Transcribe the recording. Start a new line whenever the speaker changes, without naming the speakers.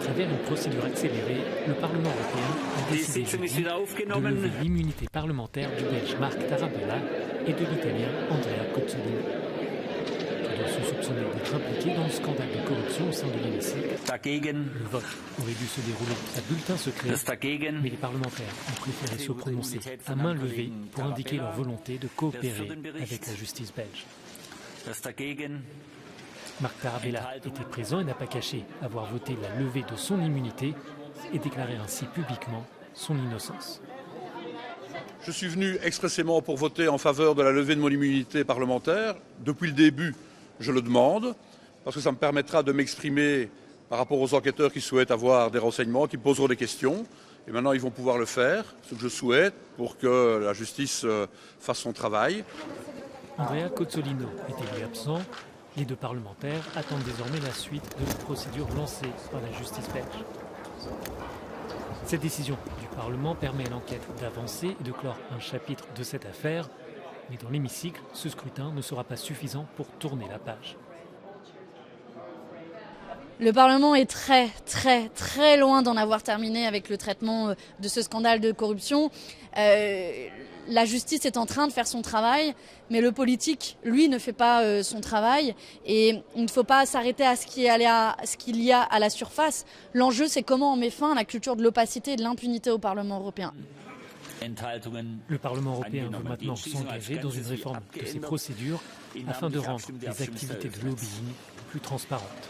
travers une procédure accélérée, le Parlement européen a décidé jeudi de lever l'immunité parlementaire du Belge Marc Tarabella et de l'Italien Andrea Cozzolino. Tous deux sont soupçonnés d'être impliqués dans le scandale de corruption au sein de l'hémicycle. Le vote aurait dû se dérouler à bulletin secret, mais les parlementaires ont préféré se prononcer à main levée pour indiquer leur volonté de coopérer avec la justice belge. Marc Tarabella était présent et n'a pas caché avoir voté la levée de son immunité et déclaré ainsi publiquement son innocence.
Je suis venu expressément pour voter en faveur de la levée de mon immunité parlementaire. Depuis le début, je le demande, parce que ça me permettra de m'exprimer par rapport aux enquêteurs qui souhaitent avoir des renseignements, qui me poseront des questions. Et maintenant, ils vont pouvoir le faire, ce que je souhaite, pour que la justice fasse son travail.
Andrea Cozzolino était lui absent. Les deux parlementaires attendent désormais la suite de la procédure lancée par la justice belge. Cette décision du Parlement permet à l'enquête d'avancer et de clore un chapitre de cette affaire. Mais dans l'hémicycle, ce scrutin ne sera pas suffisant pour tourner la page.
Le Parlement est très loin d'en avoir terminé avec le traitement de ce scandale de corruption. La justice est en train de faire son travail, mais le politique, lui, ne fait pas son travail. Et il ne faut pas s'arrêter à ce qu'il y a à la surface. L'enjeu, c'est comment on met fin à la culture de l'opacité et de l'impunité au Parlement européen.
Le Parlement européen veut maintenant s'engager dans une réforme de ses procédures afin de rendre les activités de lobbying plus transparentes.